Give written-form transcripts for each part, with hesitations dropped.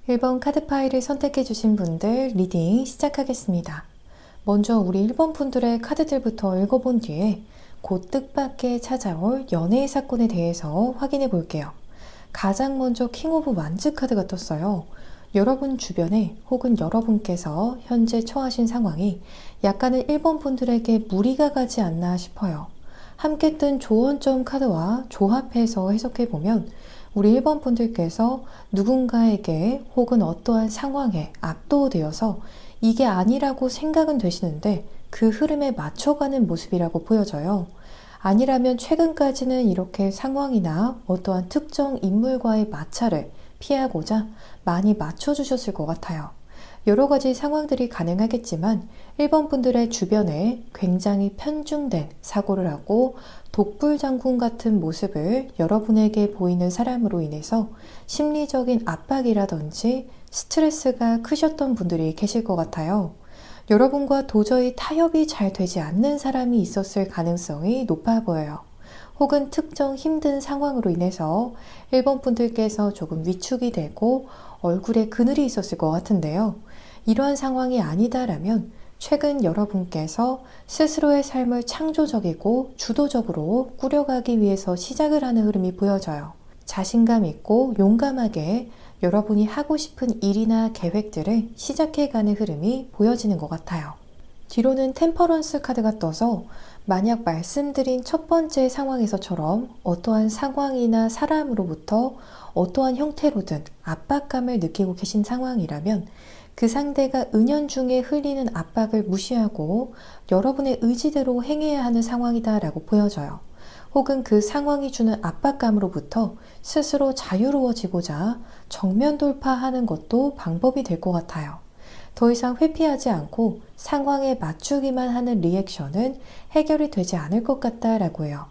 1번 카드 파일을 선택해 주신 분들 리딩 시작하겠습니다. 먼저 우리 1번 분들의 카드들부터 읽어본 뒤에 곧 뜻밖의 찾아올 연애의 사건에 대해서 확인해 볼게요. 가장 먼저 킹 오브 완즈 카드가 떴어요. 여러분 주변에 혹은 여러분께서 현재 처하신 상황이 약간은 1번 분들에게 무리가 가지 않나 싶어요. 함께 뜬 조언점 카드와 조합해서 해석해보면 우리 1번 분들께서 누군가에게 혹은 어떠한 상황에 압도되어서 이게 아니라고 생각은 되시는데 그 흐름에 맞춰가는 모습이라고 보여져요. 아니라면 최근까지는 이렇게 상황이나 어떠한 특정 인물과의 마찰을 피하고자 많이 맞춰주셨을 것 같아요. 여러 가지 상황들이 가능하겠지만 1번 분들의 주변에 굉장히 편중된 사고를 하고 독불장군 같은 모습을 여러분에게 보이는 사람으로 인해서 심리적인 압박이라든지 스트레스가 크셨던 분들이 계실 것 같아요. 여러분과 도저히 타협이 잘 되지 않는 사람이 있었을 가능성이 높아 보여요. 혹은 특정 힘든 상황으로 인해서 1번 분들께서 조금 위축이 되고 얼굴에 그늘이 있었을 것 같은데요. 이러한 상황이 아니다라면 최근 여러분께서 스스로의 삶을 창조적이고 주도적으로 꾸려가기 위해서 시작을 하는 흐름이 보여져요. 자신감 있고 용감하게 여러분이 하고 싶은 일이나 계획들을 시작해가는 흐름이 보여지는 것 같아요. 뒤로는 템퍼런스 카드가 떠서 만약 말씀드린 첫 번째 상황에서처럼 어떠한 상황이나 사람으로부터 어떠한 형태로든 압박감을 느끼고 계신 상황이라면 그 상대가 은연중에 흘리는 압박을 무시하고 여러분의 의지대로 행해야 하는 상황이다라고 보여져요. 혹은 그 상황이 주는 압박감으로부터 스스로 자유로워지고자 정면 돌파하는 것도 방법이 될 것 같아요. 더 이상 회피하지 않고 상황에 맞추기만 하는 리액션은 해결이 되지 않을 것 같다라고 해요.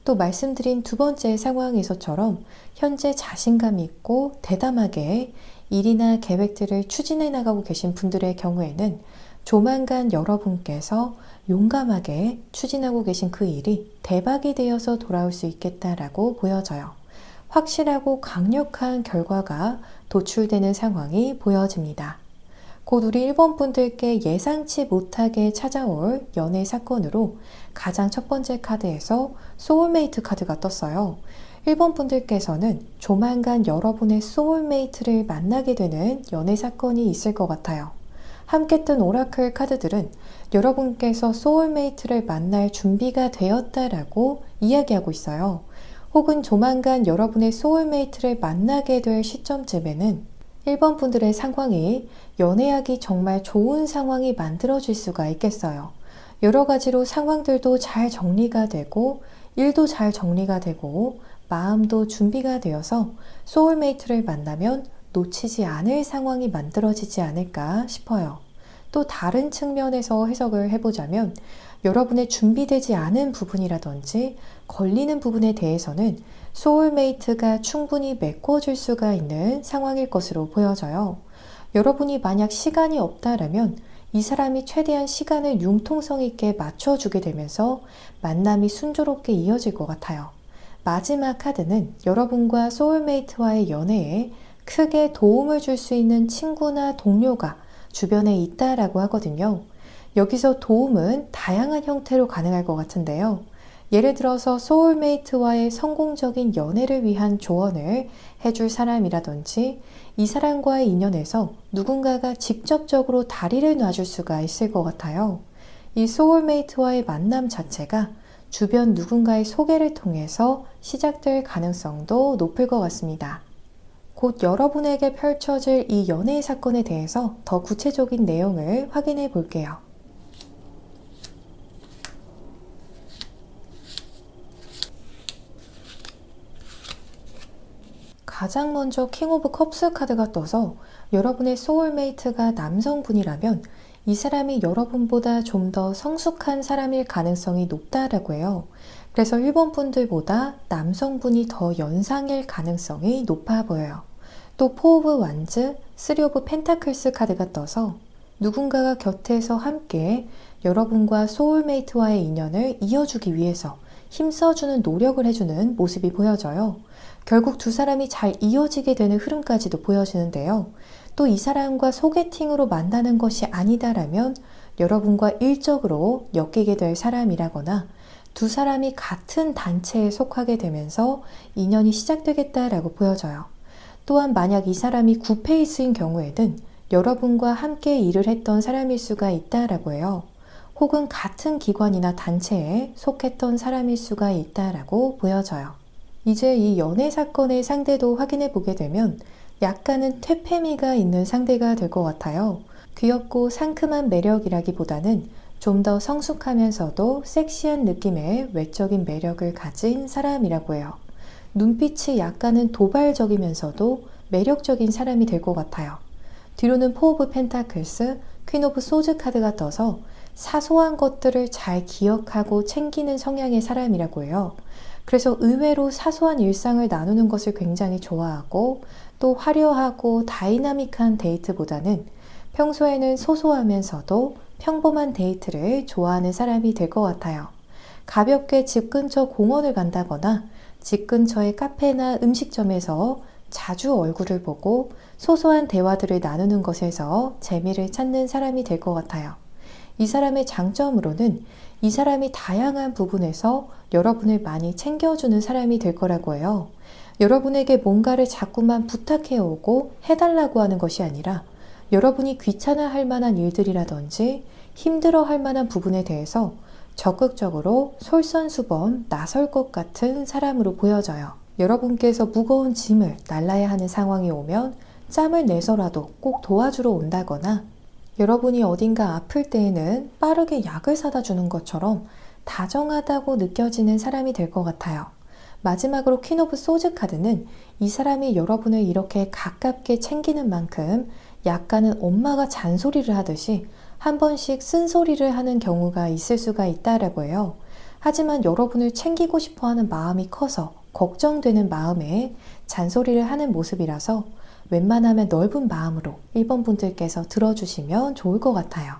또 말씀드린 두 번째 상황에서처럼 현재 자신감 있고 대담하게 일이나 계획들을 추진해 나가고 계신 분들의 경우에는 조만간 여러분께서 용감하게 추진하고 계신 그 일이 대박이 되어서 돌아올 수 있겠다라고 보여져요. 확실하고 강력한 결과가 도출되는 상황이 보여집니다. 곧 우리 1번 분들께 예상치 못하게 찾아올 연애 사건으로 가장 첫 번째 카드에서 소울메이트 카드가 떴어요. 1번 분들께서는 조만간 여러분의 소울메이트를 만나게 되는 연애 사건이 있을 것 같아요. 함께 뜬 오라클 카드들은 여러분께서 소울메이트를 만날 준비가 되었다라고 이야기하고 있어요. 혹은 조만간 여러분의 소울메이트를 만나게 될 시점쯤에는 1번 분들의 상황이 연애하기 정말 좋은 상황이 만들어질 수가 있겠어요. 여러 가지로 상황들도 잘 정리가 되고 일도 잘 정리가 되고 마음도 준비가 되어서 소울메이트를 만나면 놓치지 않을 상황이 만들어지지 않을까 싶어요. 또 다른 측면에서 해석을 해보자면 여러분의 준비되지 않은 부분이라든지 걸리는 부분에 대해서는 소울메이트가 충분히 메꿔줄 수가 있는 상황일 것으로 보여져요. 여러분이 만약 시간이 없다라면 이 사람이 최대한 시간을 융통성 있게 맞춰주게 되면서 만남이 순조롭게 이어질 것 같아요. 마지막 카드는 여러분과 소울메이트와의 연애에 크게 도움을 줄 수 있는 친구나 동료가 주변에 있다라고 하거든요. 여기서 도움은 다양한 형태로 가능할 것 같은데요. 예를 들어서 소울메이트와의 성공적인 연애를 위한 조언을 해줄 사람이라든지 이 사람과의 인연에서 누군가가 직접적으로 다리를 놔줄 수가 있을 것 같아요. 이 소울메이트와의 만남 자체가 주변 누군가의 소개를 통해서 시작될 가능성도 높을 것 같습니다. 곧 여러분에게 펼쳐질 이 연애의 사건에 대해서 더 구체적인 내용을 확인해 볼게요. 가장 먼저 킹 오브 컵스 카드가 떠서 여러분의 소울메이트가 남성분이라면 이 사람이 여러분보다 좀 더 성숙한 사람일 가능성이 높다라고 해요. 그래서 1번 분들보다 남성분이 더 연상일 가능성이 높아 보여요. 또 포 오브 완즈, 3 오브 펜타클스 카드가 떠서 누군가가 곁에서 함께 여러분과 소울메이트와의 인연을 이어주기 위해서 힘써주는 노력을 해주는 모습이 보여져요. 결국 두 사람이 잘 이어지게 되는 흐름까지도 보여지는데요. 또 이 사람과 소개팅으로 만나는 것이 아니다라면 여러분과 일적으로 엮이게 될 사람이라거나 두 사람이 같은 단체에 속하게 되면서 인연이 시작되겠다라고 보여져요. 또한 만약 이 사람이 구페이스인 경우에는 여러분과 함께 일을 했던 사람일 수가 있다라고 해요. 혹은 같은 기관이나 단체에 속했던 사람일 수가 있다라고 보여져요. 이제 이 연애 사건의 상대도 확인해 보게 되면 약간은 퇴폐미가 있는 상대가 될 것 같아요. 귀엽고 상큼한 매력이라기보다는 좀 더 성숙하면서도 섹시한 느낌의 외적인 매력을 가진 사람이라고 해요. 눈빛이 약간은 도발적이면서도 매력적인 사람이 될 것 같아요. 뒤로는 포 오브 펜타클스, 퀸 오브 소즈 카드가 떠서 사소한 것들을 잘 기억하고 챙기는 성향의 사람이라고 해요. 그래서 의외로 사소한 일상을 나누는 것을 굉장히 좋아하고 또 화려하고 다이나믹한 데이트보다는 평소에는 소소하면서도 평범한 데이트를 좋아하는 사람이 될 것 같아요. 가볍게 집 근처 공원을 간다거나 집 근처의 카페나 음식점에서 자주 얼굴을 보고 소소한 대화들을 나누는 것에서 재미를 찾는 사람이 될 것 같아요. 이 사람의 장점으로는 이 사람이 다양한 부분에서 여러분을 많이 챙겨주는 사람이 될 거라고 해요. 여러분에게 뭔가를 자꾸만 부탁해 오고 해달라고 하는 것이 아니라 여러분이 귀찮아할 만한 일들이라든지 힘들어할 만한 부분에 대해서 적극적으로 솔선수범 나설 것 같은 사람으로 보여져요. 여러분께서 무거운 짐을 날라야 하는 상황이 오면 짬을 내서라도 꼭 도와주러 온다거나 여러분이 어딘가 아플 때에는 빠르게 약을 사다 주는 것처럼 다정하다고 느껴지는 사람이 될 것 같아요. 마지막으로 퀸 오브 소즈 카드는 이 사람이 여러분을 이렇게 가깝게 챙기는 만큼 약간은 엄마가 잔소리를 하듯이 한 번씩 쓴소리를 하는 경우가 있을 수가 있다라고 해요. 하지만 여러분을 챙기고 싶어 하는 마음이 커서 걱정되는 마음에 잔소리를 하는 모습이라서 웬만하면 넓은 마음으로 1번 분들께서 들어주시면 좋을 것 같아요.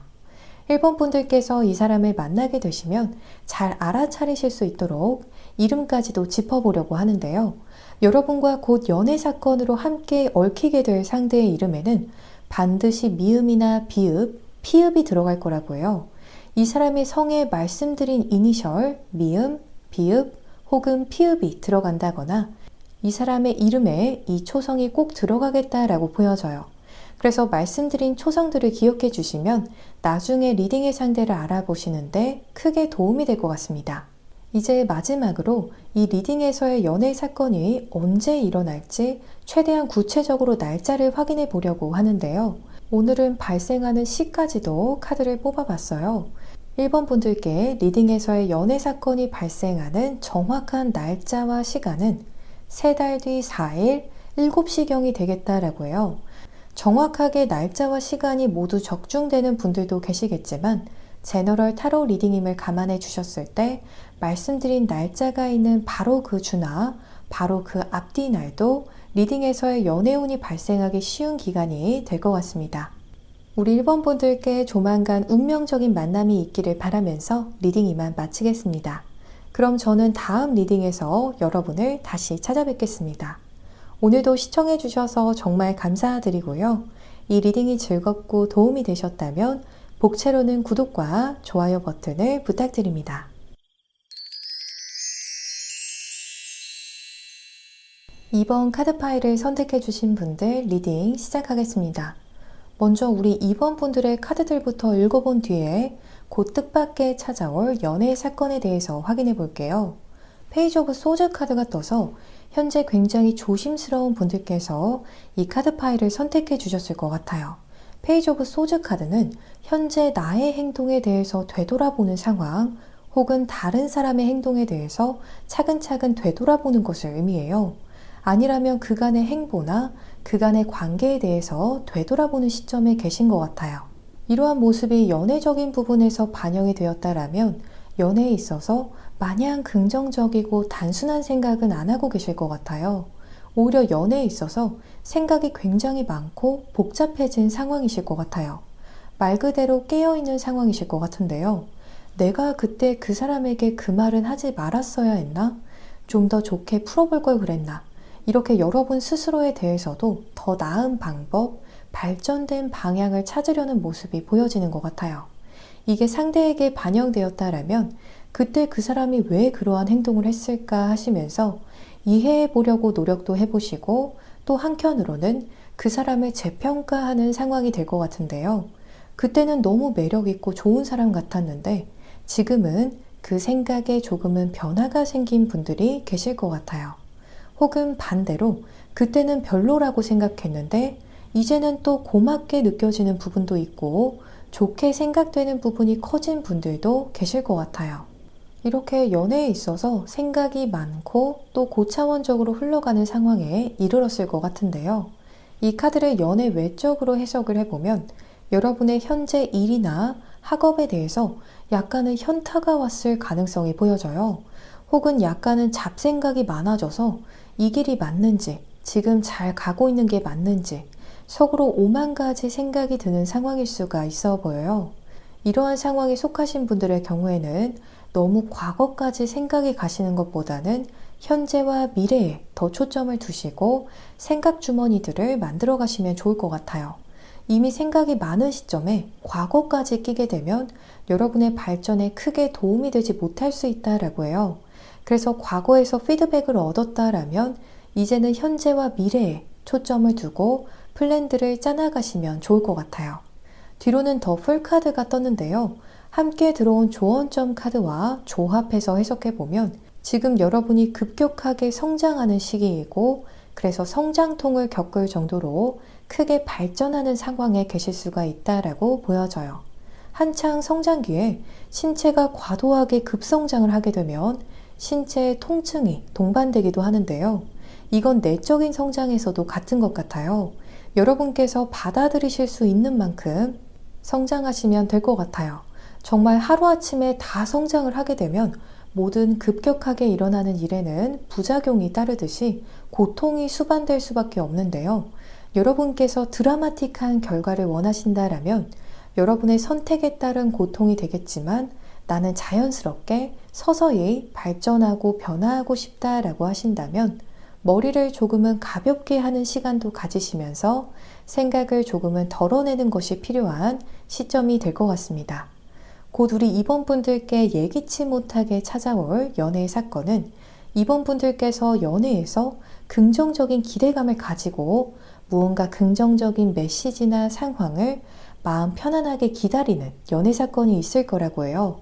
1번 분들께서 이 사람을 만나게 되시면 잘 알아차리실 수 있도록 이름까지도 짚어보려고 하는데요. 여러분과 곧 연애 사건으로 함께 얽히게 될 상대의 이름에는 반드시 미음이나 비읍, 피읍이 들어갈 거라고 해요. 이 사람의 성에 말씀드린 이니셜, 미음, 비읍 혹은 피읍이 들어간다거나 이 사람의 이름에 이 초성이 꼭 들어가겠다라고 보여져요. 그래서 말씀드린 초성들을 기억해 주시면 나중에 리딩의 상대를 알아보시는데 크게 도움이 될 것 같습니다. 이제 마지막으로 이 리딩에서의 연애 사건이 언제 일어날지 최대한 구체적으로 날짜를 확인해 보려고 하는데요. 오늘은 발생하는 시까지도 카드를 뽑아봤어요. 1번 분들께 리딩에서의 연애 사건이 발생하는 정확한 날짜와 시간은 3달 뒤 4일 7시경이 되겠다라고 해요. 정확하게 날짜와 시간이 모두 적중되는 분들도 계시겠지만 제너럴 타로 리딩임을 감안해 주셨을 때 말씀드린 날짜가 있는 바로 그 주나 바로 그 앞뒤 날도 리딩에서의 연애운이 발생하기 쉬운 기간이 될 것 같습니다. 우리 1번 분들께 조만간 운명적인 만남이 있기를 바라면서 리딩 이만 마치겠습니다. 그럼 저는 다음 리딩에서 여러분을 다시 찾아뵙겠습니다. 오늘도 시청해 주셔서 정말 감사드리고요. 이 리딩이 즐겁고 도움이 되셨다면 복채로는 구독과 좋아요 버튼을 부탁드립니다. 이번 카드 파일을 선택해 주신 분들 리딩 시작하겠습니다. 먼저 우리 2번 분들의 카드들부터 읽어본 뒤에 곧 뜻밖의 찾아올 연애 사건에 대해서 확인해 볼게요. 페이지 오브 소즈 카드가 떠서 현재 굉장히 조심스러운 분들께서 이 카드 파일을 선택해 주셨을 것 같아요. 페이지 오브 소즈 카드는 현재 나의 행동에 대해서 되돌아보는 상황 혹은 다른 사람의 행동에 대해서 차근차근 되돌아보는 것을 의미해요. 아니라면 그간의 행보나 그간의 관계에 대해서 되돌아보는 시점에 계신 것 같아요. 이러한 모습이 연애적인 부분에서 반영이 되었다라면 연애에 있어서 마냥 긍정적이고 단순한 생각은 안 하고 계실 것 같아요. 오히려 연애에 있어서 생각이 굉장히 많고 복잡해진 상황이실 것 같아요. 말 그대로 깨어있는 상황이실 것 같은데요. 내가 그때 그 사람에게 그 말은 하지 말았어야 했나? 좀 더 좋게 풀어볼 걸 그랬나? 이렇게 여러분 스스로에 대해서도 더 나은 방법, 발전된 방향을 찾으려는 모습이 보여지는 것 같아요. 이게 상대에게 반영되었다라면 그때 그 사람이 왜 그러한 행동을 했을까 하시면서 이해해 보려고 노력도 해보시고 또 한편으로는 그 사람을 재평가하는 상황이 될 것 같은데요. 그때는 너무 매력있고 좋은 사람 같았는데 지금은 그 생각에 조금은 변화가 생긴 분들이 계실 것 같아요. 혹은 반대로 그때는 별로라고 생각했는데 이제는 또 고맙게 느껴지는 부분도 있고 좋게 생각되는 부분이 커진 분들도 계실 것 같아요. 이렇게 연애에 있어서 생각이 많고 또 고차원적으로 흘러가는 상황에 이르렀을 것 같은데요. 이 카드를 연애 외적으로 해석을 해보면 여러분의 현재 일이나 학업에 대해서 약간은 현타가 왔을 가능성이 보여져요. 혹은 약간은 잡생각이 많아져서 이 길이 맞는지, 지금 잘 가고 있는 게 맞는지 속으로 오만 가지 생각이 드는 상황일 수가 있어 보여요. 이러한 상황에 속하신 분들의 경우에는 너무 과거까지 생각이 가시는 것보다는 현재와 미래에 더 초점을 두시고 생각 주머니들을 만들어 가시면 좋을 것 같아요. 이미 생각이 많은 시점에 과거까지 끼게 되면 여러분의 발전에 크게 도움이 되지 못할 수 있다라고 해요. 그래서 과거에서 피드백을 얻었다라면 이제는 현재와 미래에 초점을 두고 플랜들을 짜나가시면 좋을 것 같아요. 뒤로는 더 풀카드가 떴는데요. 함께 들어온 조언점 카드와 조합해서 해석해보면 지금 여러분이 급격하게 성장하는 시기이고 그래서 성장통을 겪을 정도로 크게 발전하는 상황에 계실 수가 있다라고 보여져요. 한창 성장기에 신체가 과도하게 급성장을 하게 되면 신체의 통증이 동반되기도 하는데요. 이건 내적인 성장에서도 같은 것 같아요. 여러분께서 받아들이실 수 있는 만큼 성장하시면 될 것 같아요. 정말 하루아침에 다 성장을 하게 되면 모든 급격하게 일어나는 일에는 부작용이 따르듯이 고통이 수반될 수밖에 없는데요. 여러분께서 드라마틱한 결과를 원하신다라면 여러분의 선택에 따른 고통이 되겠지만 나는 자연스럽게 서서히 발전하고 변화하고 싶다라고 하신다면 머리를 조금은 가볍게 하는 시간도 가지시면서 생각을 조금은 덜어내는 것이 필요한 시점이 될 것 같습니다. 곧 우리 이번 분들께 예기치 못하게 찾아올 연애의 사건은 이번 분들께서 연애에서 긍정적인 기대감을 가지고 무언가 긍정적인 메시지나 상황을 마음 편안하게 기다리는 연애 사건이 있을 거라고 해요.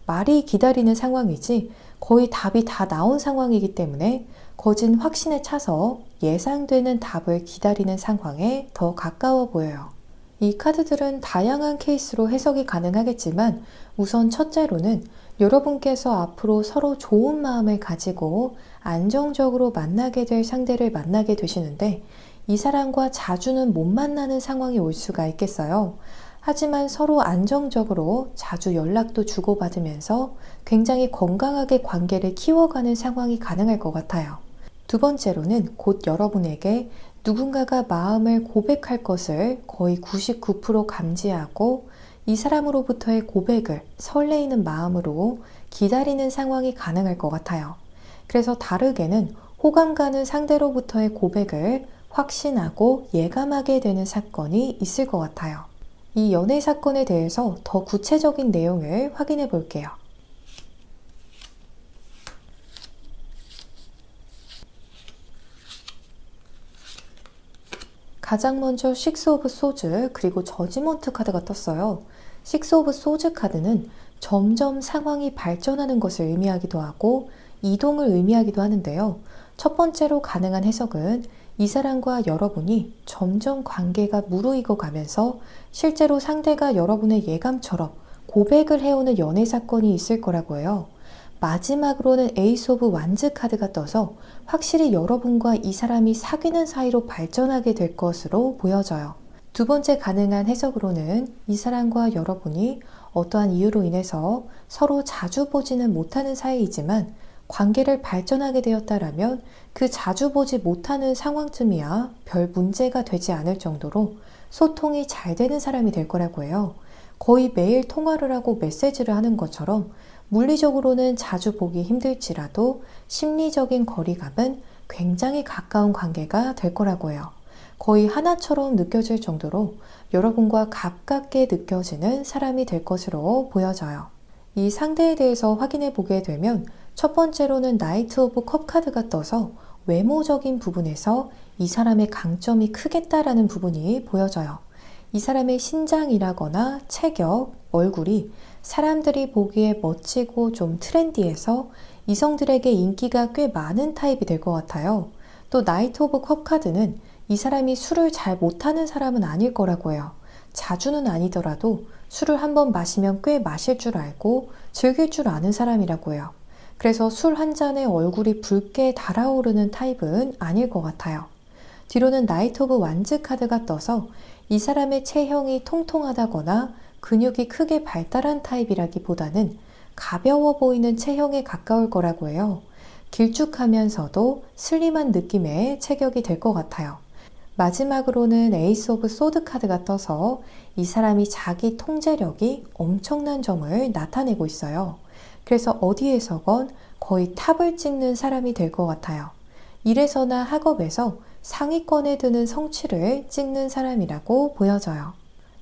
말이 기다리는 상황이지 거의 답이 다 나온 상황이기 때문에 거진 확신에 차서 예상되는 답을 기다리는 상황에 더 가까워 보여요. 이 카드들은 다양한 케이스로 해석이 가능하겠지만 우선 첫째로는 여러분께서 앞으로 서로 좋은 마음을 가지고 안정적으로 만나게 될 상대를 만나게 되시는데 이 사람과 자주는 못 만나는 상황이 올 수가 있겠어요. 하지만 서로 안정적으로 자주 연락도 주고받으면서 굉장히 건강하게 관계를 키워가는 상황이 가능할 것 같아요. 두 번째로는 곧 여러분에게 누군가가 마음을 고백할 것을 거의 99% 감지하고 이 사람으로부터의 고백을 설레이는 마음으로 기다리는 상황이 가능할 것 같아요. 그래서 다르게는 호감 가는 상대로부터의 고백을 확신하고 예감하게 되는 사건이 있을 것 같아요. 이 연애 사건에 대해서 더 구체적인 내용을 확인해 볼게요. 가장 먼저 식스 오브 소즈 그리고 저지먼트 카드가 떴어요. 식스 오브 소즈 카드는 점점 상황이 발전하는 것을 의미하기도 하고 이동을 의미하기도 하는데요. 첫 번째로 가능한 해석은 이 사람과 여러분이 점점 관계가 무르익어 가면서 실제로 상대가 여러분의 예감처럼 고백을 해오는 연애 사건이 있을 거라고 해요. 마지막으로는 에이스 오브 완즈 카드가 떠서 확실히 여러분과 이 사람이 사귀는 사이로 발전하게 될 것으로 보여져요. 두 번째 가능한 해석으로는 이 사람과 여러분이 어떠한 이유로 인해서 서로 자주 보지는 못하는 사이이지만 관계를 발전하게 되었다라면 그 자주 보지 못하는 상황쯤이야 별 문제가 되지 않을 정도로 소통이 잘 되는 사람이 될 거라고 해요. 거의 매일 통화를 하고 메시지를 하는 것처럼 물리적으로는 자주 보기 힘들지라도 심리적인 거리감은 굉장히 가까운 관계가 될 거라고 해요. 거의 하나처럼 느껴질 정도로 여러분과 가깝게 느껴지는 사람이 될 것으로 보여져요. 이 상대에 대해서 확인해 보게 되면 첫 번째로는 나이트 오브 컵 카드가 떠서 외모적인 부분에서 이 사람의 강점이 크겠다라는 부분이 보여져요. 이 사람의 신장이라거나 체격, 얼굴이 사람들이 보기에 멋지고 좀 트렌디해서 이성들에게 인기가 꽤 많은 타입이 될 것 같아요. 또 나이트 오브 컵 카드는 이 사람이 술을 잘 못하는 사람은 아닐 거라고 해요. 자주는 아니더라도 술을 한번 마시면 꽤 마실 줄 알고 즐길 줄 아는 사람이라고 해요. 그래서 술 한 잔에 얼굴이 붉게 달아오르는 타입은 아닐 것 같아요. 뒤로는 나이트 오브 완즈 카드가 떠서 이 사람의 체형이 통통하다거나 근육이 크게 발달한 타입이라기보다는 가벼워 보이는 체형에 가까울 거라고 해요. 길쭉하면서도 슬림한 느낌의 체격이 될 것 같아요. 마지막으로는 에이스 오브 소드 카드가 떠서 이 사람이 자기 통제력이 엄청난 점을 나타내고 있어요. 그래서 어디에서건 거의 탑을 찍는 사람이 될 것 같아요. 일에서나 학업에서 상위권에 드는 성취를 찍는 사람이라고 보여져요.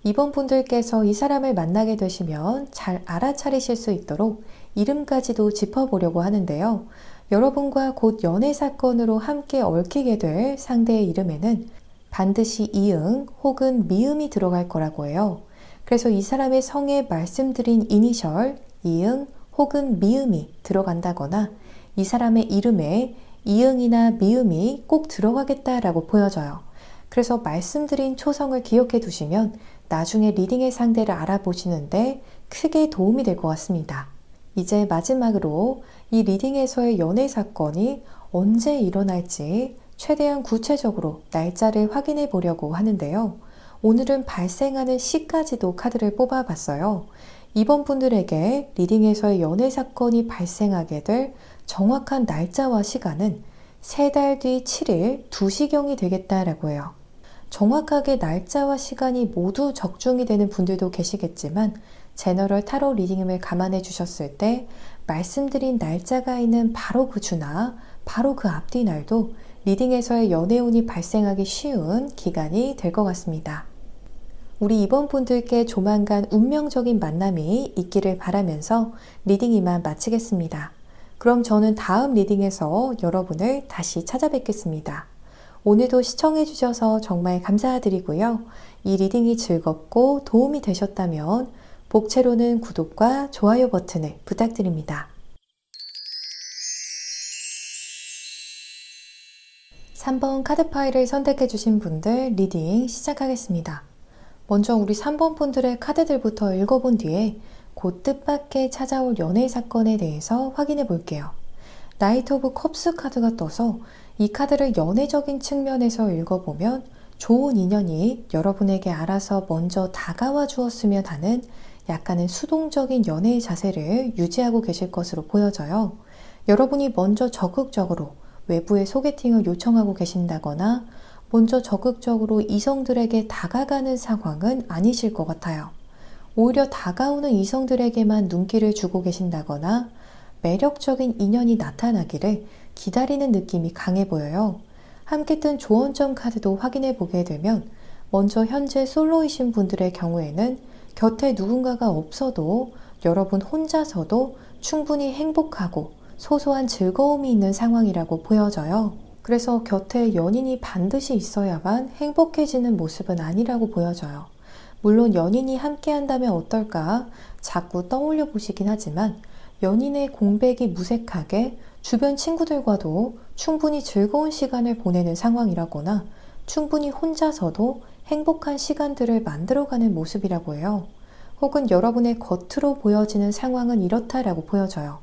이번 분들께서 이 사람을 만나게 되시면 잘 알아차리실 수 있도록 이름까지도 짚어보려고 하는데요. 여러분과 곧 연애 사건으로 함께 얽히게 될 상대의 이름에는 반드시 이응 혹은 미음이 들어갈 거라고 해요. 그래서 이 사람의 성에 말씀드린 이니셜 이응 혹은 미음이 들어간다거나 이 사람의 이름에 이응이나 미음이 꼭 들어가겠다라고 보여져요. 그래서 말씀드린 초성을 기억해 두시면 나중에 리딩의 상대를 알아보시는데 크게 도움이 될 것 같습니다. 이제 마지막으로 이 리딩에서의 연애 사건이 언제 일어날지 최대한 구체적으로 날짜를 확인해 보려고 하는데요. 오늘은 발생하는 시까지도 카드를 뽑아봤어요. 이번 분들에게 리딩에서의 연애 사건이 발생하게 될 정확한 날짜와 시간은 3달 뒤 7일 2시경이 되겠다라고 해요. 정확하게 날짜와 시간이 모두 적중이 되는 분들도 계시겠지만 제너럴 타로 리딩을 감안해 주셨을 때 말씀드린 날짜가 있는 바로 그 주나 바로 그 앞뒤 날도 리딩에서의 연애운이 발생하기 쉬운 기간이 될 것 같습니다. 우리 이번 분들께 조만간 운명적인 만남이 있기를 바라면서 리딩 이만 마치겠습니다. 그럼 저는 다음 리딩에서 여러분을 다시 찾아뵙겠습니다. 오늘도 시청해주셔서 정말 감사드리고요. 이 리딩이 즐겁고 도움이 되셨다면 복채로는 구독과 좋아요 버튼을 부탁드립니다. 3번 카드 파일을 선택해주신 분들 리딩 시작하겠습니다. 먼저 우리 3번 분들의 카드들부터 읽어본 뒤에 곧 뜻밖의 찾아올 연애 사건에 대해서 확인해 볼게요. 나이트 오브 컵스 카드가 떠서 이 카드를 연애적인 측면에서 읽어보면 좋은 인연이 여러분에게 알아서 먼저 다가와 주었으면 하는 약간은 수동적인 연애의 자세를 유지하고 계실 것으로 보여져요. 여러분이 먼저 적극적으로 외부의 소개팅을 요청하고 계신다거나 먼저 적극적으로 이성들에게 다가가는 상황은 아니실 것 같아요. 오히려 다가오는 이성들에게만 눈길을 주고 계신다거나 매력적인 인연이 나타나기를 기다리는 느낌이 강해 보여요. 함께 뜬 조언점 카드도 확인해 보게 되면 먼저 현재 솔로이신 분들의 경우에는 곁에 누군가가 없어도 여러분 혼자서도 충분히 행복하고 소소한 즐거움이 있는 상황이라고 보여져요. 그래서 곁에 연인이 반드시 있어야만 행복해지는 모습은 아니라고 보여져요. 물론 연인이 함께 한다면 어떨까 자꾸 떠올려 보시긴 하지만 연인의 공백이 무색하게 주변 친구들과도 충분히 즐거운 시간을 보내는 상황이라거나 충분히 혼자서도 행복한 시간들을 만들어가는 모습이라고 해요. 혹은 여러분의 겉으로 보여지는 상황은 이렇다라고 보여져요.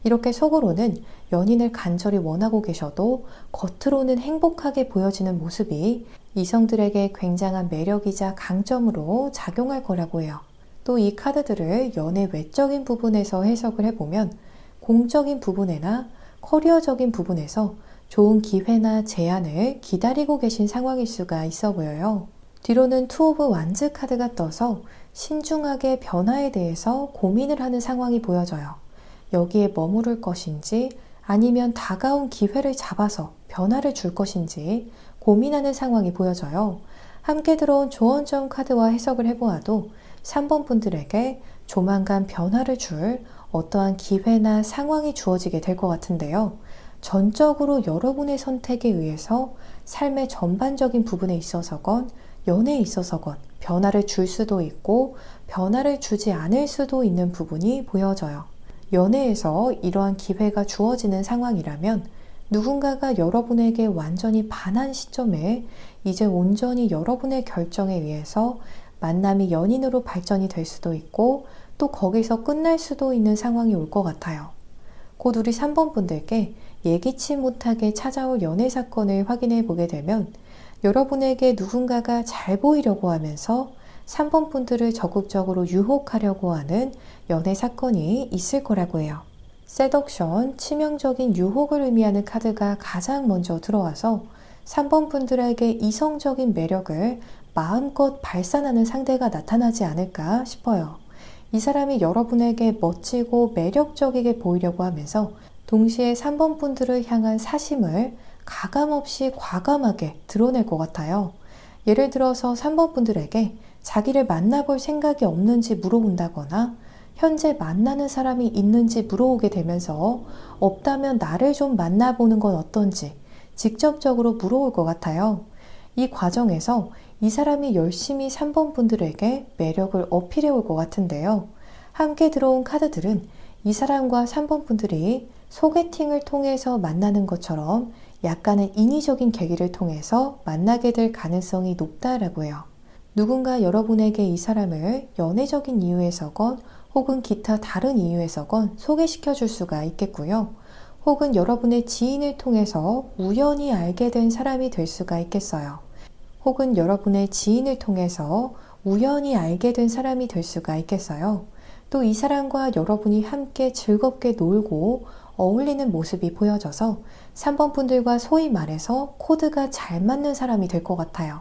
이렇게 속으로는 연인을 간절히 원하고 계셔도 겉으로는 행복하게 보여지는 모습이 이성들에게 굉장한 매력이자 강점으로 작용할 거라고 해요. 또 이 카드들을 연애 외적인 부분에서 해석을 해보면 공적인 부분이나 커리어적인 부분에서 좋은 기회나 제안을 기다리고 계신 상황일 수가 있어 보여요. 뒤로는 투 오브 완즈 카드가 떠서 신중하게 변화에 대해서 고민을 하는 상황이 보여져요. 여기에 머무를 것인지 아니면 다가온 기회를 잡아서 변화를 줄 것인지 고민하는 상황이 보여져요. 함께 들어온 조언점 카드와 해석을 해보아도 3번 분들에게 조만간 변화를 줄 어떠한 기회나 상황이 주어지게 될 것 같은데요. 전적으로 여러분의 선택에 의해서 삶의 전반적인 부분에 있어서건 연애에 있어서건 변화를 줄 수도 있고 변화를 주지 않을 수도 있는 부분이 보여져요. 연애에서 이러한 기회가 주어지는 상황이라면 누군가가 여러분에게 완전히 반한 시점에 이제 온전히 여러분의 결정에 의해서 만남이 연인으로 발전이 될 수도 있고 또 거기서 끝날 수도 있는 상황이 올 것 같아요. 곧 우리 3번 분들께 예기치 못하게 찾아올 연애 사건을 확인해 보게 되면 여러분에게 누군가가 잘 보이려고 하면서 3번 분들을 적극적으로 유혹하려고 하는 연애 사건이 있을 거라고 해요. 세덕션, 치명적인 유혹을 의미하는 카드가 가장 먼저 들어와서 3번 분들에게 이성적인 매력을 마음껏 발산하는 상대가 나타나지 않을까 싶어요. 이 사람이 여러분에게 멋지고 매력적이게 보이려고 하면서 동시에 3번 분들을 향한 사심을 가감없이 과감하게 드러낼 것 같아요. 예를 들어서 3번 분들에게 자기를 만나볼 생각이 없는지 물어본다거나 현재 만나는 사람이 있는지 물어보게 되면서 없다면 나를 좀 만나보는 건 어떤지 직접적으로 물어볼 것 같아요. 이 과정에서 이 사람이 열심히 3번 분들에게 매력을 어필해 올 것 같은데요. 함께 들어온 카드들은 이 사람과 3번 분들이 소개팅을 통해서 만나는 것처럼 약간의 인위적인 계기를 통해서 만나게 될 가능성이 높다라고 해요. 누군가 여러분에게 이 사람을 연애적인 이유에서건 혹은 기타 다른 이유에서건 소개시켜 줄 수가 있겠고요. 혹은 여러분의 지인을 통해서 우연히 알게 된 사람이 될 수가 있겠어요. 혹은 여러분의 지인을 통해서 우연히 알게 된 사람이 될 수가 있겠어요. 또 이 사람과 여러분이 함께 즐겁게 놀고 어울리는 모습이 보여져서 3번 분들과 소위 말해서 코드가 잘 맞는 사람이 될 것 같아요.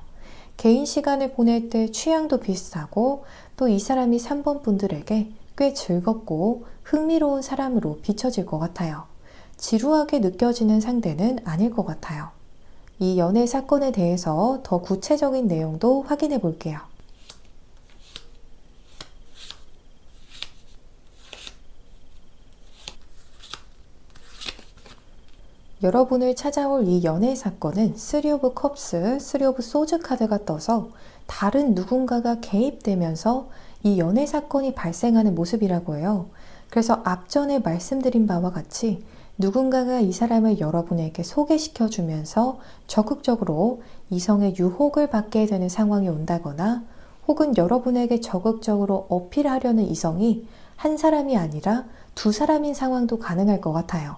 개인 시간을 보낼 때 취향도 비슷하고 또 이 사람이 3번 분들에게 꽤 즐겁고 흥미로운 사람으로 비춰질 것 같아요. 지루하게 느껴지는 상대는 아닐 것 같아요. 이 연애 사건에 대해서 더 구체적인 내용도 확인해 볼게요. 여러분을 찾아올 이 연애 사건은 3 오브 컵스, 3 오브 소즈 카드가 떠서 다른 누군가가 개입되면서 이 연애 사건이 발생하는 모습이라고 해요. 그래서 앞전에 말씀드린 바와 같이 누군가가 이 사람을 여러분에게 소개시켜 주면서 적극적으로 이성의 유혹을 받게 되는 상황이 온다거나 혹은 여러분에게 적극적으로 어필하려는 이성이 한 사람이 아니라 두 사람인 상황도 가능할 것 같아요.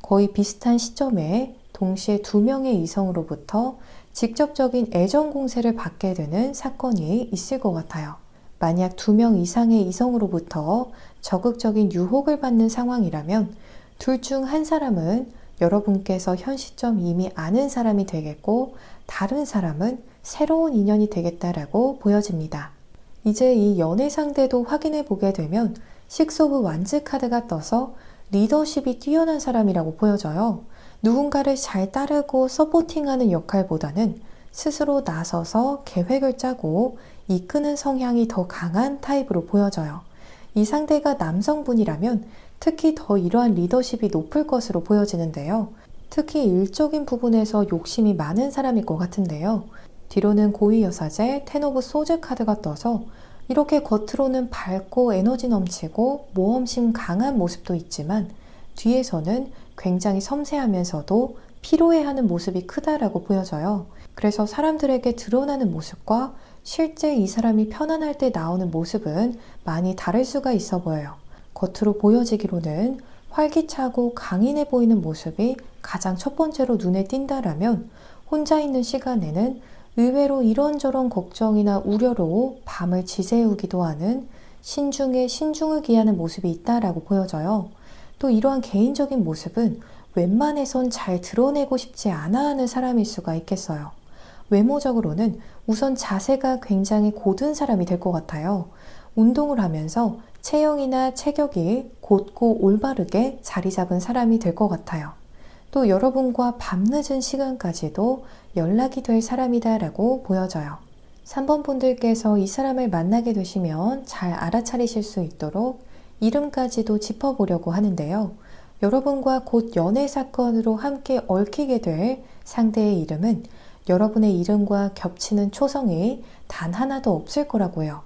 거의 비슷한 시점에 동시에 2명의 이성으로부터 직접적인 애정 공세를 받게 되는 사건이 있을 것 같아요. 만약 2명 이상의 이성으로부터 적극적인 유혹을 받는 상황이라면 둘 중 한 사람은 여러분께서 현 시점 이미 아는 사람이 되겠고 다른 사람은 새로운 인연이 되겠다라고 보여집니다. 이제 이 연애 상대도 확인해 보게 되면 6 오브 완즈 카드가 떠서 리더십이 뛰어난 사람이라고 보여져요. 누군가를 잘 따르고 서포팅하는 역할보다는 스스로 나서서 계획을 짜고 이끄는 성향이 더 강한 타입으로 보여져요. 이 상대가 남성분이라면 특히 더 이러한 리더십이 높을 것으로 보여지는데요. 특히 일적인 부분에서 욕심이 많은 사람일 것 같은데요. 뒤로는 고위여사제 10 오브 소즈 카드가 떠서 이렇게 겉으로는 밝고 에너지 넘치고 모험심 강한 모습도 있지만 뒤에서는 굉장히 섬세하면서도 피로해하는 모습이 크다라고 보여져요. 그래서 사람들에게 드러나는 모습과 실제 이 사람이 편안할 때 나오는 모습은 많이 다를 수가 있어 보여요. 겉으로 보여지기로는 활기차고 강인해 보이는 모습이 가장 첫 번째로 눈에 띈다라면 혼자 있는 시간에는 의외로 이런저런 걱정이나 우려로 밤을 지새우기도 하는 신중에 신중을 기하는 모습이 있다라고 보여져요. 또 이러한 개인적인 모습은 웬만해선 잘 드러내고 싶지 않아 하는 사람일 수가 있겠어요. 외모적으로는 우선 자세가 굉장히 고든 사람이 될 것 같아요. 운동을 하면서 체형이나 체격이 곧고 올바르게 자리 잡은 사람이 될 것 같아요. 또 여러분과 밤늦은 시간까지도 연락이 될 사람이다라고 보여져요. 3번 분들께서 이 사람을 만나게 되시면 잘 알아차리실 수 있도록 이름까지도 짚어보려고 하는데요. 여러분과 곧 연애 사건으로 함께 얽히게 될 상대의 이름은 여러분의 이름과 겹치는 초성이 단 하나도 없을 거라고요.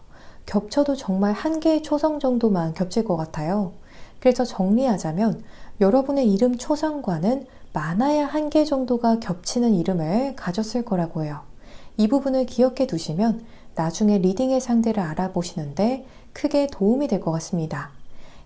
겹쳐도 정말 한 개의 초성 정도만 겹칠 것 같아요. 그래서 정리하자면 여러분의 이름 초성과는 많아야 한 개 정도가 겹치는 이름을 가졌을 거라고요. 이 부분을 기억해 두시면 나중에 리딩의 상대를 알아보시는데 크게 도움이 될 것 같습니다.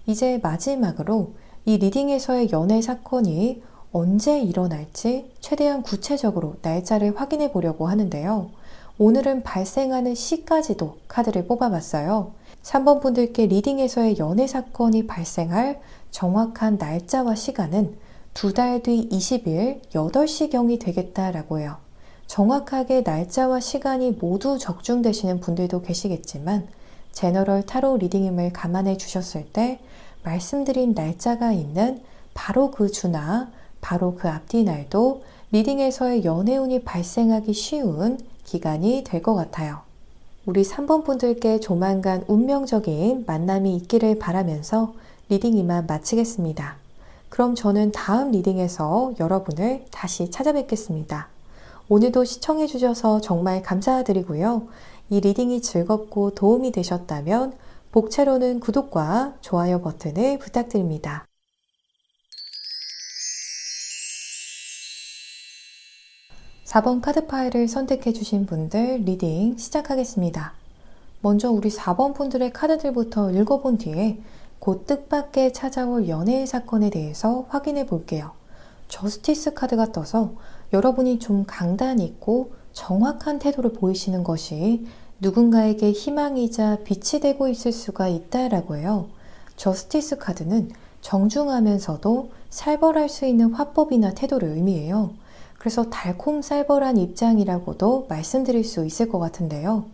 이제 마지막으로 이 리딩에서의 연애 사건이 언제 일어날지 최대한 구체적으로 날짜를 확인해 보려고 하는데요. 오늘은 발생하는 시까지도 카드를 뽑아봤어요. 3번 분들께 리딩에서의 연애 사건이 발생할 정확한 날짜와 시간은 2달 뒤 20일 8시경이 되겠다라고 해요. 정확하게 날짜와 시간이 모두 적중되시는 분들도 계시겠지만 제너럴 타로 리딩임을 감안해 주셨을 때 말씀드린 날짜가 있는 바로 그 주나 바로 그 앞뒤 날도 리딩에서의 연애운이 발생하기 쉬운 기간이 될 것 같아요. 우리 3번 분들께 조만간 운명적인 만남이 있기를 바라면서 리딩 이만 마치겠습니다. 그럼 저는 다음 리딩에서 여러분을 다시 찾아뵙겠습니다. 오늘도 시청해 주셔서 정말 감사드리고요. 이 리딩이 즐겁고 도움이 되셨다면 복채로는 구독과 좋아요 버튼을 부탁드립니다. 4번 카드 파일을 선택해 주신 분들 리딩 시작하겠습니다. 먼저 우리 4번 분들의 카드들부터 읽어본 뒤에 곧 뜻밖의 찾아올 연애의 사건에 대해서 확인해 볼게요. 저스티스 카드가 떠서 여러분이 좀 강단 있고 정확한 태도를 보이시는 것이 누군가에게 희망이자 빛이 되고 있을 수가 있다라고 해요. 저스티스 카드는 정중하면서도 살벌할 수 있는 화법이나 태도를 의미해요. 그래서 달콤살벌한 입장이라고도 말씀드릴 수 있을 것 같은데요.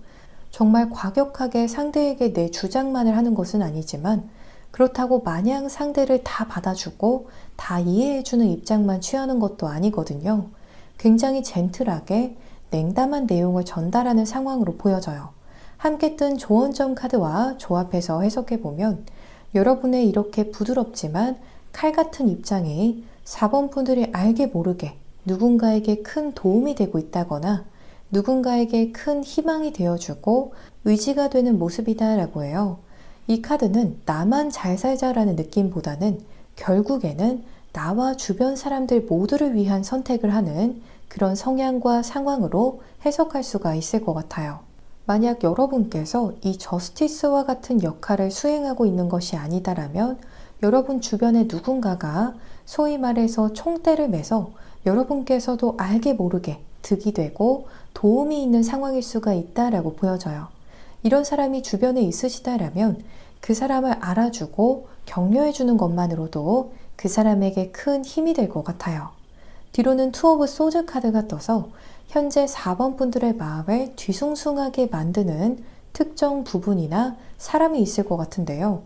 정말 과격하게 상대에게 내 주장만을 하는 것은 아니지만 그렇다고 마냥 상대를 다 받아주고 다 이해해주는 입장만 취하는 것도 아니거든요. 굉장히 젠틀하게 냉담한 내용을 전달하는 상황으로 보여져요. 함께 뜬 조언점 카드와 조합해서 해석해보면 여러분의 이렇게 부드럽지만 칼 같은 입장이 4번 분들이 알게 모르게 누군가에게 큰 도움이 되고 있다거나 누군가에게 큰 희망이 되어주고 의지가 되는 모습이다라고 해요. 이 카드는 나만 잘 살자라는 느낌보다는 결국에는 나와 주변 사람들 모두를 위한 선택을 하는 그런 성향과 상황으로 해석할 수가 있을 것 같아요. 만약 여러분께서 이 저스티스와 같은 역할을 수행하고 있는 것이 아니다라면 여러분 주변에 누군가가 소위 말해서 총대를 매서 여러분께서도 알게 모르게 득이 되고 도움이 있는 상황일 수가 있다라고 보여져요. 이런 사람이 주변에 있으시다라면 그 사람을 알아주고 격려해주는 것만으로도 그 사람에게 큰 힘이 될 것 같아요. 뒤로는 투 오브 소즈 카드가 떠서 현재 4번 분들의 마음을 뒤숭숭하게 만드는 특정 부분이나 사람이 있을 것 같은데요.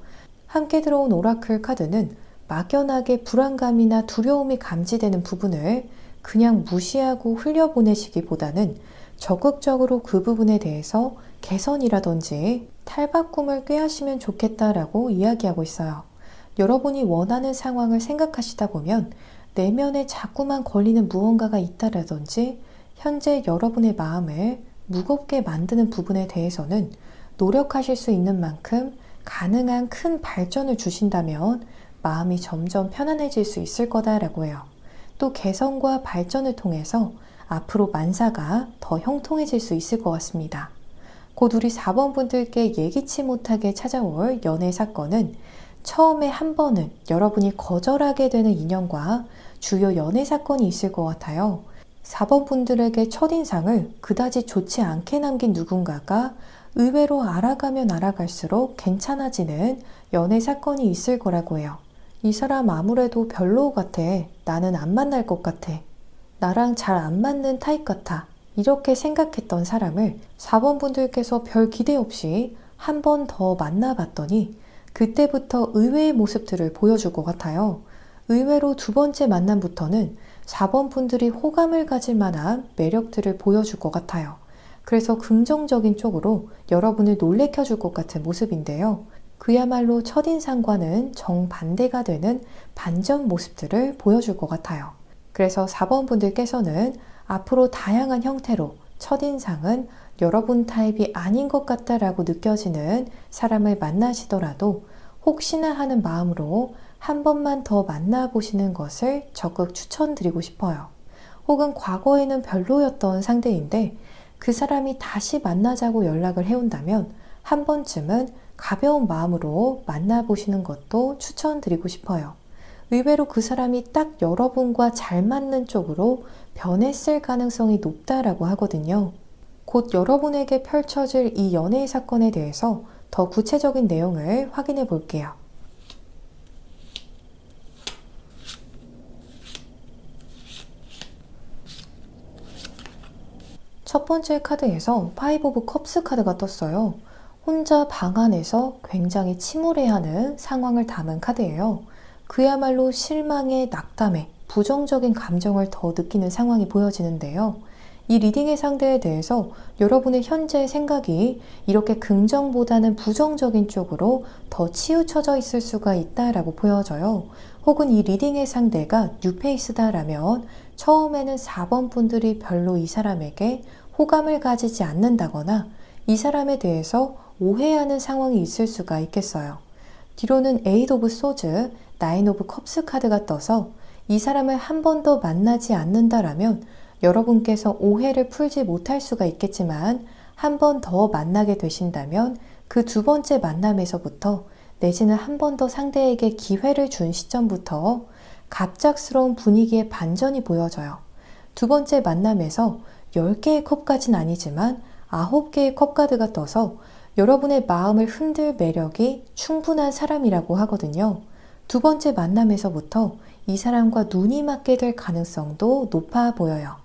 함께 들어온 오라클 카드는 막연하게 불안감이나 두려움이 감지되는 부분을 그냥 무시하고 흘려보내시기보다는 적극적으로 그 부분에 대해서 개선이라든지 탈바꿈을 꾀하시면 좋겠다라고 이야기하고 있어요. 여러분이 원하는 상황을 생각하시다 보면 내면에 자꾸만 걸리는 무언가가 있다라든지 현재 여러분의 마음을 무겁게 만드는 부분에 대해서는 노력하실 수 있는 만큼 가능한 큰 발전을 주신다면 마음이 점점 편안해질 수 있을 거다라고 해요. 또 개선과 발전을 통해서 앞으로 만사가 더 형통해질 수 있을 것 같습니다. 곧 우리 4번 분들께 예기치 못하게 찾아올 연애 사건은 처음에 한 번은 여러분이 거절하게 되는 인연과 주요 연애 사건이 있을 것 같아요. 4번 분들에게 첫인상을 그다지 좋지 않게 남긴 누군가가 의외로 알아가면 알아갈수록 괜찮아지는 연애 사건이 있을 거라고 해요. 이 사람 아무래도 별로 같아. 나는 안 만날 것 같아. 나랑 잘 안 맞는 타입 같아. 이렇게 생각했던 사람을 4번 분들께서 별 기대 없이 한 번 더 만나봤더니 그때부터 의외의 모습들을 보여줄 것 같아요. 의외로 두 번째 만남부터는 4번 분들이 호감을 가질 만한 매력들을 보여줄 것 같아요. 그래서 긍정적인 쪽으로 여러분을 놀래켜 줄 것 같은 모습인데요. 그야말로 첫인상과는 정반대가 되는 반전 모습들을 보여줄 것 같아요. 그래서 4번 분들께서는 앞으로 다양한 형태로 첫인상은 여러분 타입이 아닌 것 같다라고 느껴지는 사람을 만나시더라도 혹시나 하는 마음으로 한 번만 더 만나보시는 것을 적극 추천드리고 싶어요. 혹은 과거에는 별로였던 상대인데 그 사람이 다시 만나자고 연락을 해온다면 한 번쯤은 가벼운 마음으로 만나보시는 것도 추천드리고 싶어요. 의외로 그 사람이 딱 여러분과 잘 맞는 쪽으로 변했을 가능성이 높다라고 하거든요. 곧 여러분에게 펼쳐질 이 연애의 사건에 대해서 더 구체적인 내용을 확인해 볼게요. 첫 번째 카드에서 파이브 오브 컵스 카드가 떴어요. 혼자 방 안에서 굉장히 침울해하는 상황을 담은 카드예요. 그야말로 실망에 낙담에 부정적인 감정을 더 느끼는 상황이 보여지는데요. 이 리딩의 상대에 대해서 여러분의 현재 생각이 이렇게 긍정보다는 부정적인 쪽으로 더 치우쳐져 있을 수가 있다라고 보여져요. 혹은 이 리딩의 상대가 뉴페이스다라면 처음에는 4번 분들이 별로 이 사람에게 호감을 가지지 않는다거나 이 사람에 대해서 오해하는 상황이 있을 수가 있겠어요. 뒤로는 에이트 오브 소즈, 나인 오브 컵스 카드가 떠서 이 사람을 한 번 더 만나지 않는다라면 여러분께서 오해를 풀지 못할 수가 있겠지만 한 번 더 만나게 되신다면 그 두 번째 만남에서부터 내지는 한 번 더 상대에게 기회를 준 시점부터 갑작스러운 분위기의 반전이 보여져요. 두 번째 만남에서 10개의 컵까지는 아니지만 9개의 컵카드가 떠서 여러분의 마음을 흔들 매력이 충분한 사람이라고 하거든요. 두 번째 만남에서부터 이 사람과 눈이 맞게 될 가능성도 높아 보여요.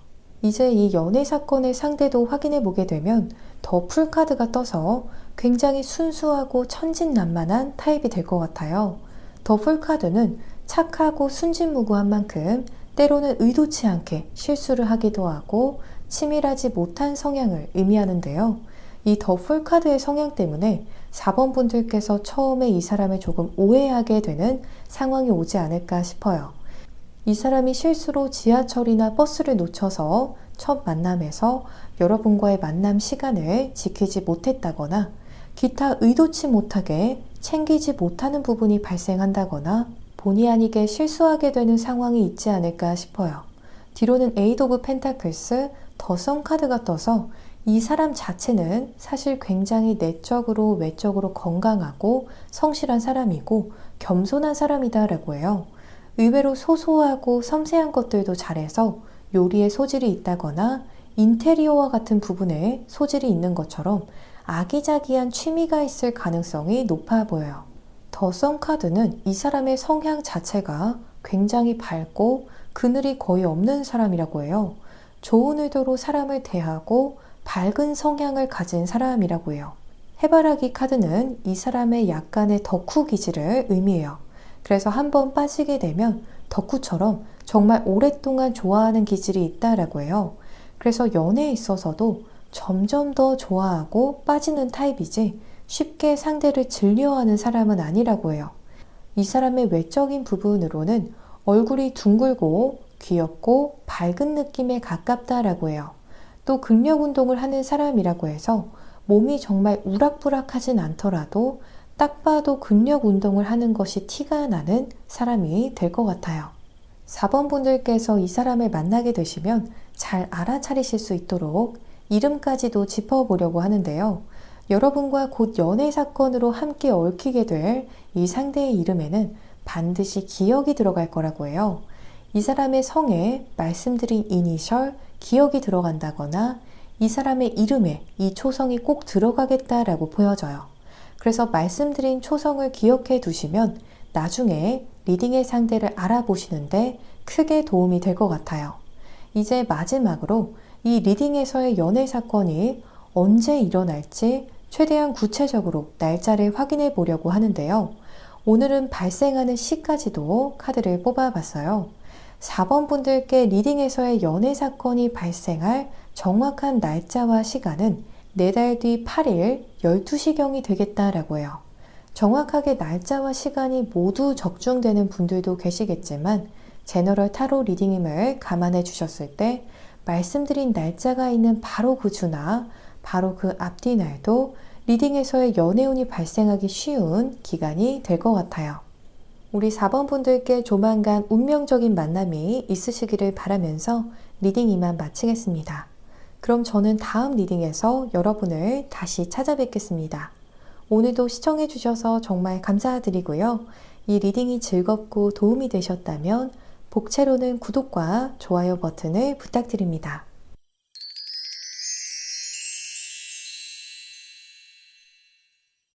이제 이 연애 사건의 상대도 확인해 보게 되면 더 풀카드가 떠서 굉장히 순수하고 천진난만한 타입이 될 것 같아요. 더 풀카드는 착하고 순진무구한 만큼 때로는 의도치 않게 실수를 하기도 하고 치밀하지 못한 성향을 의미하는데요. 이 더 풀카드의 성향 때문에 4번 분들께서 처음에 이 사람을 조금 오해하게 되는 상황이 오지 않을까 싶어요. 이 사람이 실수로 지하철이나 버스를 놓쳐서 첫 만남에서 여러분과의 만남 시간을 지키지 못했다거나 기타 의도치 못하게 챙기지 못하는 부분이 발생한다거나 본의 아니게 실수하게 되는 상황이 있지 않을까 싶어요. 뒤로는 에이트 오브 펜타클스, 더 선 카드가 떠서 이 사람 자체는 사실 굉장히 내적으로 외적으로 건강하고 성실한 사람이고 겸손한 사람이다라고 해요. 의외로 소소하고 섬세한 것들도 잘해서 요리에 소질이 있다거나 인테리어와 같은 부분에 소질이 있는 것처럼 아기자기한 취미가 있을 가능성이 높아 보여요. 더 선 카드는 이 사람의 성향 자체가 굉장히 밝고 그늘이 거의 없는 사람이라고 해요. 좋은 의도로 사람을 대하고 밝은 성향을 가진 사람이라고 해요. 해바라기 카드는 이 사람의 약간의 덕후 기질을 의미해요. 그래서 한번 빠지게 되면 덕후처럼 정말 오랫동안 좋아하는 기질이 있다라고 해요. 그래서 연애에 있어서도 점점 더 좋아하고 빠지는 타입이지 쉽게 상대를 질려하는 사람은 아니라고 해요. 이 사람의 외적인 부분으로는 얼굴이 둥글고 귀엽고 밝은 느낌에 가깝다라고 해요. 또 근력 운동을 하는 사람이라고 해서 몸이 정말 우락부락하진 않더라도 딱 봐도 근력 운동을 하는 것이 티가 나는 사람이 될 것 같아요. 4번 분들께서 이 사람을 만나게 되시면 잘 알아차리실 수 있도록 이름까지도 짚어보려고 하는데요. 여러분과 곧 연애 사건으로 함께 얽히게 될 이 상대의 이름에는 반드시 기억이 들어갈 거라고 해요. 이 사람의 성에 말씀드린 이니셜, 기억이 들어간다거나 이 사람의 이름에 이 초성이 꼭 들어가겠다라고 보여져요. 그래서 말씀드린 초성을 기억해 두시면 나중에 리딩의 상대를 알아보시는데 크게 도움이 될 것 같아요. 이제 마지막으로 이 리딩에서의 연애 사건이 언제 일어날지 최대한 구체적으로 날짜를 확인해 보려고 하는데요. 오늘은 발생하는 시까지도 카드를 뽑아봤어요. 4번 분들께 리딩에서의 연애 사건이 발생할 정확한 날짜와 시간은 4달 뒤 8일 12시경이 되겠다라고 해요. 정확하게 날짜와 시간이 모두 적중되는 분들도 계시겠지만 제너럴 타로 리딩임을 감안해 주셨을 때 말씀드린 날짜가 있는 바로 그 주나 바로 그 앞뒤 날도 리딩에서의 연애운이 발생하기 쉬운 기간이 될 것 같아요. 우리 4번 분들께 조만간 운명적인 만남이 있으시기를 바라면서 리딩 이만 마치겠습니다. 그럼 저는 다음 리딩에서 여러분을 다시 찾아뵙겠습니다. 오늘도 시청해 주셔서 정말 감사드리고요. 이 리딩이 즐겁고 도움이 되셨다면 복채로는 구독과 좋아요 버튼을 부탁드립니다.